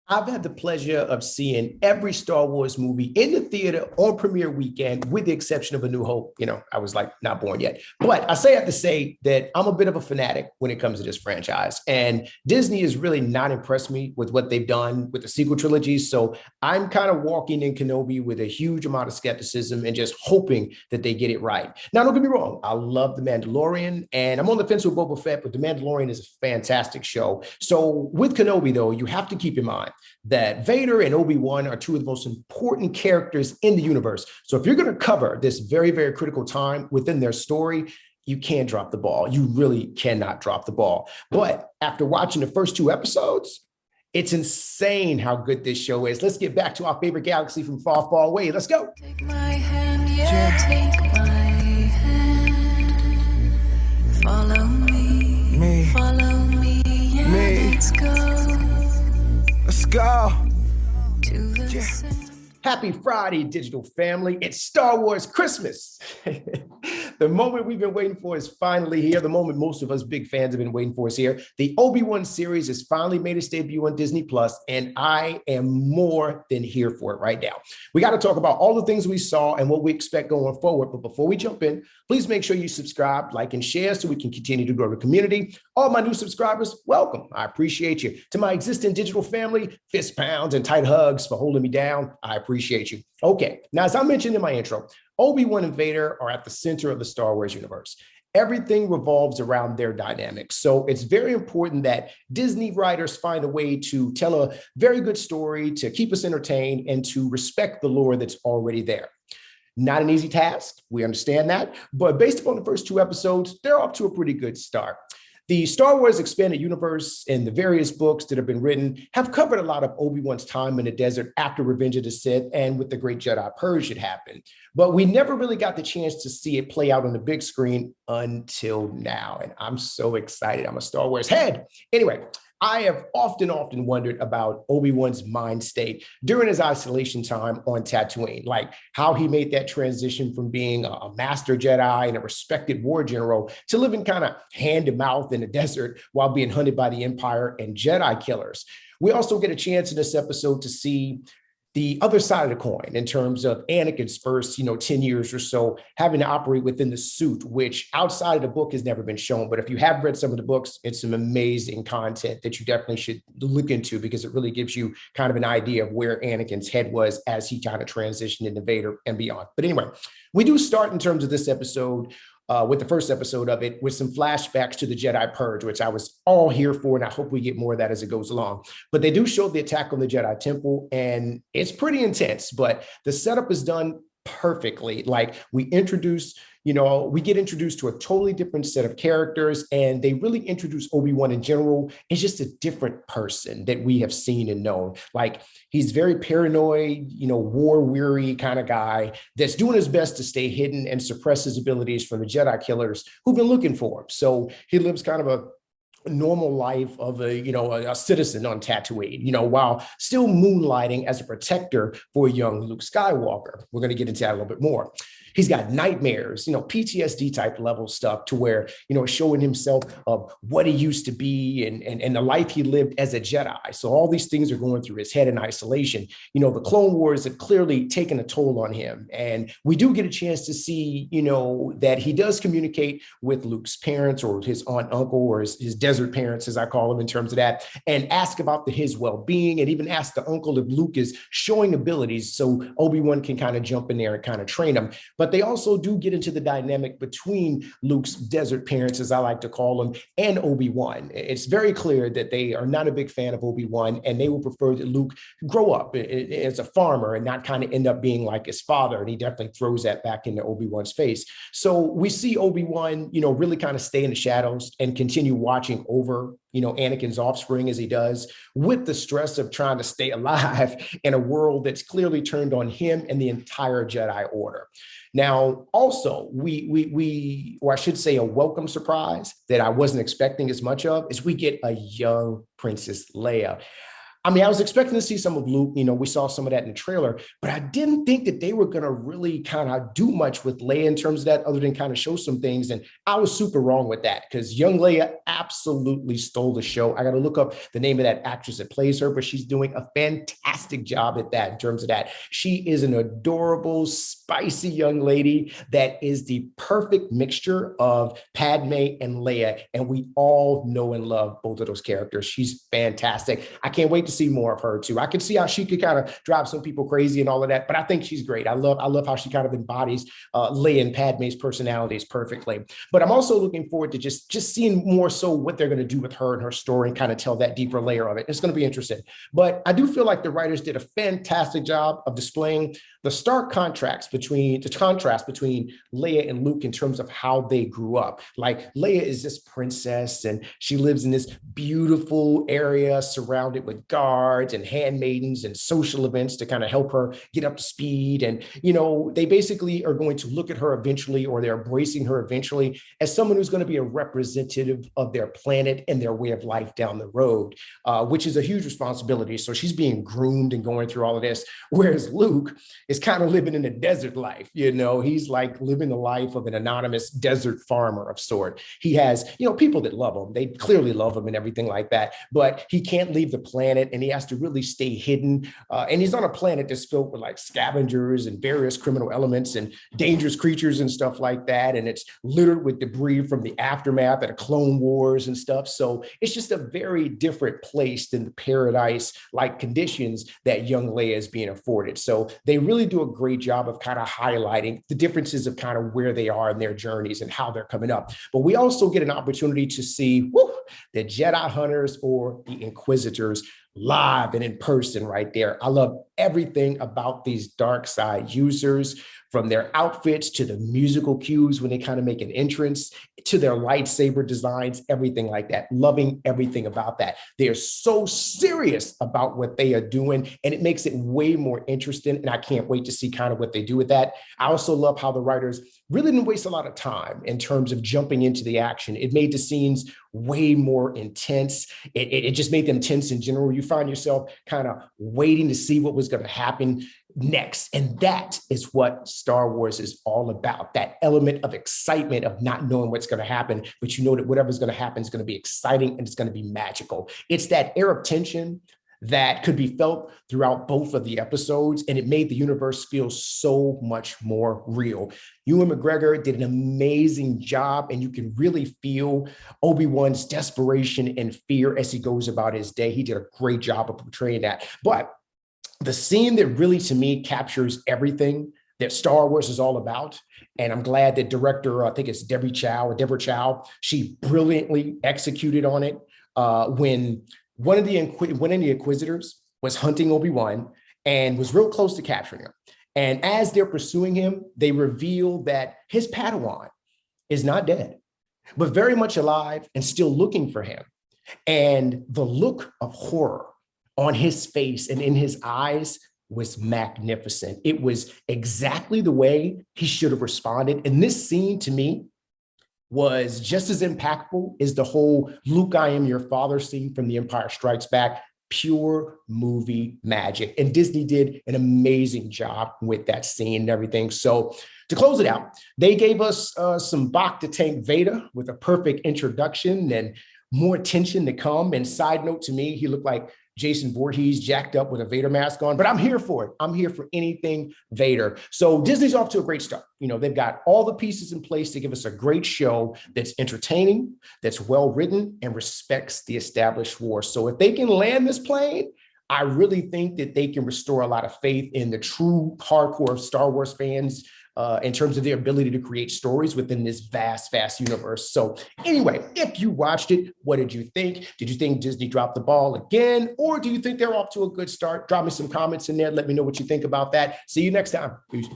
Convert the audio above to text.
I've had the pleasure of seeing every Star Wars movie in the theater on premiere weekend, with the exception of A New Hope. I was like not born yet. But I have to say that I'm a bit of a fanatic when it comes to this franchise. And Disney has really not impressed me with what they've done with the sequel trilogies. So I'm kind of walking in Kenobi with a huge amount of skepticism and just hoping that they get it right. Now, don't get me wrong. I love The Mandalorian and I'm on the fence with Boba Fett, but The Mandalorian is a fantastic show. So with Kenobi, though, you have to keep in mind that Vader and Obi-Wan are two of the most important characters in the universe. So if you're going to cover this very, very critical time within their story, you can't drop the ball. You really cannot drop the ball. But after watching the first two episodes, it's insane how good this show is. Let's get back to our favorite galaxy from far, far away. Let's go. Take my hand, yeah, take my hand. Follow me, follow me, yeah, let's go. Let's go. To the center. Happy Friday, digital family. It's Star Wars Christmas. The moment we've been waiting for is finally here. The moment most of us big fans have been waiting for is here. The Obi-Wan series has finally made its debut on Disney Plus, and I am more than here for it right now. We got to talk about all the things we saw and what we expect going forward. But before we jump in, please make sure you subscribe, like, and share so we can continue to grow the community. All my new subscribers, welcome. I appreciate you. To my existing digital family, fist pounds and tight hugs for holding me down. I appreciate you. Okay, now as I mentioned in my intro, Obi-Wan and Vader are at the center of the Star Wars universe. Everything revolves around their dynamics. So it's very important that Disney writers find a way to tell a very good story, to keep us entertained, and to respect the lore that's already there. Not an easy task, we understand that, but based upon the first two episodes, they're off to a pretty good start. The Star Wars Expanded Universe and the various books that have been written have covered a lot of Obi-Wan's time in the desert after Revenge of the Sith and with the Great Jedi Purge had happened. But we never really got the chance to see it play out on the big screen until now. And I'm so excited. I'm a Star Wars head. Anyway, I have often wondered about Obi-Wan's mind state during his isolation time on Tatooine, like how he made that transition from being a master Jedi and a respected war general to living kind of hand to mouth in the desert while being hunted by the Empire and Jedi killers. We also get a chance in this episode to see the other side of the coin in terms of Anakin's first, 10 years or so having to operate within the suit, which outside of the book has never been shown. But if you have read some of the books, it's some amazing content that you definitely should look into because it really gives you kind of an idea of where Anakin's head was as he kind of transitioned into Vader and beyond. But anyway, we do start in terms of this episode with the first episode of it, with some flashbacks to the Jedi Purge, which I was all here for, and I hope we get more of that as it goes along. But they do show the attack on the Jedi Temple, and it's pretty intense, but the setup is done perfectly. Like we get introduced to a totally different set of characters, and they really introduce Obi-Wan in general as just a different person that we have seen and known. Like he's very paranoid, war-weary kind of guy that's doing his best to stay hidden and suppress his abilities from the Jedi killers who've been looking for him. So he lives kind of a normal life of a citizen on Tatooine, while still moonlighting as a protector for young Luke Skywalker. We're going to get into that a little bit more. He's got nightmares, PTSD type level stuff to where, showing himself of what he used to be and the life he lived as a Jedi. So all these things are going through his head in isolation. The Clone Wars have clearly taken a toll on him. And we do get a chance to see, that he does communicate with Luke's parents or his aunt, uncle, or his desert parents, as I call them in terms of that, and ask about his well-being and even ask the uncle if Luke is showing abilities so Obi-Wan can kind of jump in there and kind of train him. But they also do get into the dynamic between Luke's desert parents, as I like to call them, and Obi-Wan. It's very clear that they are not a big fan of Obi-Wan, and they will prefer that Luke grow up as a farmer and not kind of end up being like his father. And he definitely throws that back into Obi-Wan's face. So we see Obi-Wan, really kind of stay in the shadows and continue watching over Anakin's offspring as he does, with the stress of trying to stay alive in a world that's clearly turned on him and the entire Jedi Order. Now, also, or I should say a welcome surprise that I wasn't expecting as much of, is we get a young Princess Leia. I mean, I was expecting to see some of Luke. We saw some of that in the trailer, but I didn't think that they were going to really kind of do much with Leia in terms of that, other than kind of show some things. And I was super wrong with that because young Leia absolutely stole the show. I got to look up the name of that actress that plays her, but she's doing a fantastic job at that in terms of that. She is an adorable, spicy young lady that is the perfect mixture of Padme and Leia. And we all know and love both of those characters. She's fantastic. I can't wait to see more of her too. I can see how she could kind of drive some people crazy and all of that, but I think she's great. I love how she kind of embodies Leia and Padme's personalities perfectly. But I'm also looking forward to just seeing more so what they're going to do with her and her story and kind of tell that deeper layer of it. It's going to be interesting. But I do feel like the writers did a fantastic job of displaying the stark contrast between Leia and Luke in terms of how they grew up. Like Leia is this princess and she lives in this beautiful area surrounded with guards and handmaidens and social events to kind of help her get up to speed. And, they basically are going to look at her eventually, or they're embracing her eventually as someone who's going to be a representative of their planet and their way of life down the road, which is a huge responsibility. So she's being groomed and going through all of this. Whereas Luke is kind of living in a desert life. He's like living the life of an anonymous desert farmer of sort. He has, people that love him. They clearly love him and everything like that, but he can't leave the planet and he has to really stay hidden. And he's on a planet that's filled with like scavengers and various criminal elements and dangerous creatures and stuff like that. And it's littered with debris from the aftermath of the Clone Wars and stuff. So it's just a very different place than the paradise-like conditions that young Leia is being afforded. So they really do a great job of kind of highlighting the differences of kind of where they are in their journeys and how they're coming up. But we also get an opportunity to see the Jedi Hunters or the Inquisitors live and in person right there. I love everything about these dark side users, from their outfits to the musical cues when they kind of make an entrance, to their lightsaber designs, everything like that. Loving everything about that. They are so serious about what they are doing, and it makes it way more interesting. And I can't wait to see kind of what they do with that. I also love how the writers really didn't waste a lot of time in terms of jumping into the action. It made the scenes way more intense. It just made them tense in general. You find yourself kind of waiting to see what was going to happen next. And that is what Star Wars is all about. That element of excitement of not knowing what's going to happen, but you know that whatever's going to happen is going to be exciting and it's going to be magical. It's that air of tension that could be felt throughout both of the episodes, and it made the universe feel so much more real. Ewan McGregor did an amazing job, and you can really feel Obi-Wan's desperation and fear as he goes about his day. He did a great job of portraying that. But the scene that really, to me, captures everything that Star Wars is all about, and I'm glad that director, I think it's Deborah Chow, she brilliantly executed on it when one of the Inquisitors was hunting Obi-Wan and was real close to capturing him. And as they're pursuing him, they reveal that his Padawan is not dead, but very much alive and still looking for him. And the look of horror on his face and in his eyes was magnificent. It was exactly the way he should have responded. And this scene, to me, was just as impactful as the whole Luke, I am your father scene from The Empire Strikes Back. Pure movie magic. And Disney did an amazing job with that scene and everything. So to close it out, they gave us some Bacta Tank Vader with a perfect introduction and more tension to come. And side note, to me, he looked like Jason Voorhees jacked up with a Vader mask on, but I'm here for it. I'm here for anything Vader. So Disney's off to a great start. They've got all the pieces in place to give us a great show that's entertaining, that's well written, and respects the established war. So if they can land this plane, I really think that they can restore a lot of faith in the true hardcore Star Wars fans in terms of their ability to create stories within this vast, vast universe. So anyway, if you watched it, what did you think? Did you think Disney dropped the ball again? Or do you think they're off to a good start? Drop me some comments in there. Let me know what you think about that. See you next time. Peace.